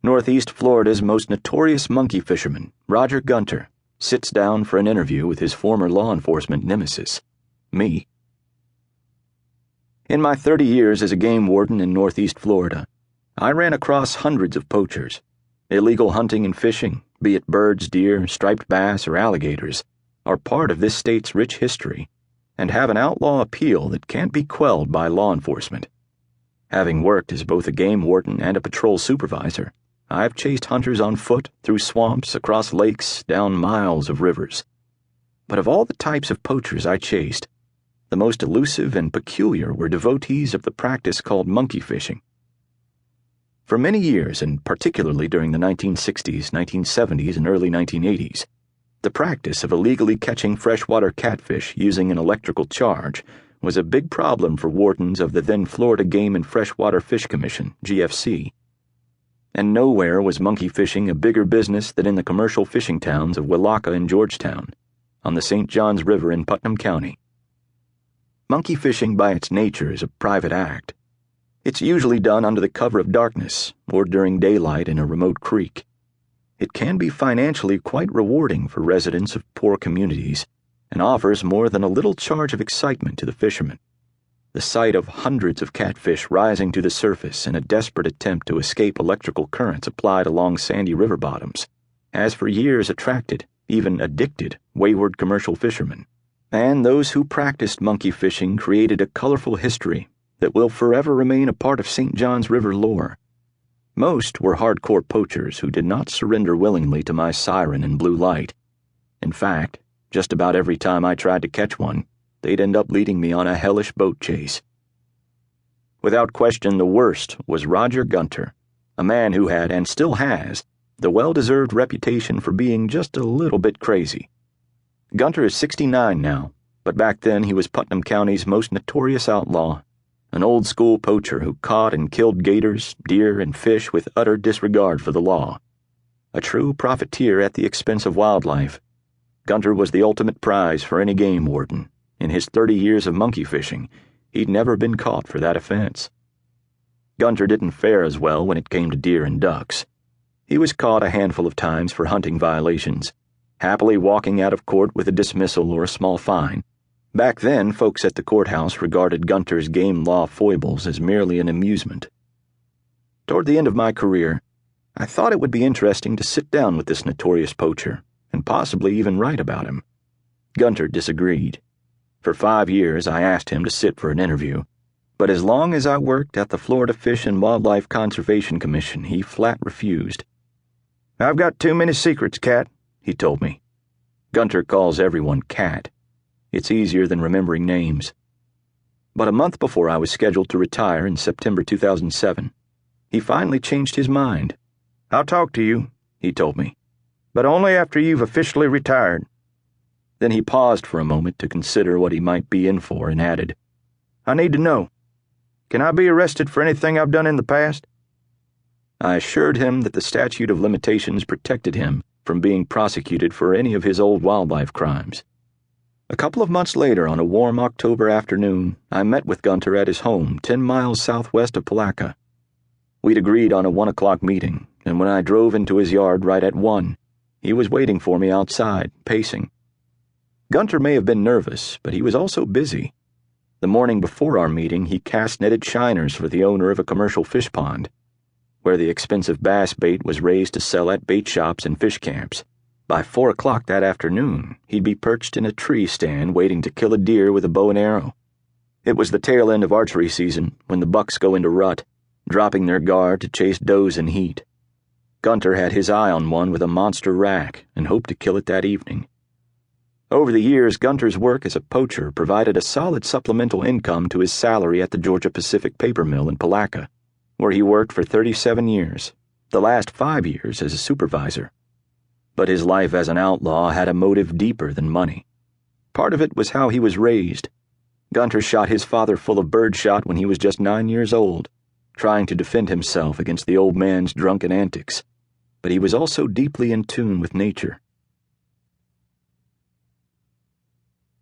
Northeast Florida's most notorious monkey fisherman, Roger Gunter, sits down for an interview with his former law enforcement nemesis, me. In my 30 years as a game warden in Northeast Florida, I ran across hundreds of poachers. Illegal hunting and fishing, be it birds, deer, striped bass, or alligators, are part of this state's rich history and have an outlaw appeal that can't be quelled by law enforcement. Having worked as both a game warden and a patrol supervisor, I've chased hunters on foot through swamps, across lakes, down miles of rivers. But of all the types of poachers I chased, the most elusive and peculiar were devotees of the practice called monkey fishing. For many years, and particularly during the 1960s, 1970s, and early 1980s, the practice of illegally catching freshwater catfish using an electrical charge was a big problem for wardens of the then Florida Game and Freshwater Fish Commission, GFC. And nowhere was monkey fishing a bigger business than in the commercial fishing towns of Willaca and Georgetown, on the St. Johns River in Putnam County. Monkey fishing by its nature is a private act. It's usually done under the cover of darkness or during daylight in a remote creek. It can be financially quite rewarding for residents of poor communities and offers more than a little charge of excitement to the fishermen. The sight of hundreds of catfish rising to the surface in a desperate attempt to escape electrical currents applied along sandy river bottoms has for years attracted, even addicted, wayward commercial fishermen. And those who practiced monkey fishing created a colorful history that will forever remain a part of St. Johns River lore. Most were hardcore poachers who did not surrender willingly to my siren and blue light. In fact, just about every time I tried to catch one, they'd end up leading me on a hellish boat chase. Without question, the worst was Roger Gunter, a man who had, and still has, the well-deserved reputation for being just a little bit crazy. Gunter is 69 now, but back then he was Putnam County's most notorious outlaw, an old-school poacher who caught and killed gators, deer, and fish with utter disregard for the law. A true profiteer at the expense of wildlife, Gunter was the ultimate prize for any game warden. In his 30 years of monkey fishing, he'd never been caught for that offense. Gunter didn't fare as well when it came to deer and ducks. He was caught a handful of times for hunting violations, happily walking out of court with a dismissal or a small fine. Back then, folks at the courthouse regarded Gunter's game law foibles as merely an amusement. Toward the end of my career, I thought it would be interesting to sit down with this notorious poacher and possibly even write about him. Gunter disagreed. For 5 years, I asked him to sit for an interview, but as long as I worked at the Florida Fish and Wildlife Conservation Commission, he flat refused. "I've got too many secrets, Cat," he told me. Gunter calls everyone Cat. It's easier than remembering names. But a month before I was scheduled to retire in September 2007, he finally changed his mind. "I'll talk to you," he told me, "but only after you've officially retired." Then he paused for a moment to consider what he might be in for and added, "I need to know. Can I be arrested for anything I've done in the past?" I assured him that the statute of limitations protected him from being prosecuted for any of his old wildlife crimes. A couple of months later, on a warm October afternoon, I met with Gunter at his home 10 miles southwest of Palatka. We'd agreed on a 1 o'clock meeting, and when I drove into his yard right at 1, he was waiting for me outside, pacing. Gunter may have been nervous, but he was also busy. The morning before our meeting, he cast netted shiners for the owner of a commercial fish pond, where the expensive bass bait was raised to sell at bait shops and fish camps. By 4 o'clock that afternoon, he'd be perched in a tree stand waiting to kill a deer with a bow and arrow. It was the tail end of archery season, when the bucks go into rut, dropping their guard to chase does in heat. Gunter had his eye on one with a monster rack and hoped to kill it that evening. Over the years, Gunter's work as a poacher provided a solid supplemental income to his salary at the Georgia Pacific paper mill in Palatka, where he worked for 37 years, the last 5 years as a supervisor. But his life as an outlaw had a motive deeper than money. Part of it was how he was raised. Gunter shot his father full of birdshot when he was just 9 years old, trying to defend himself against the old man's drunken antics. But he was also deeply in tune with nature.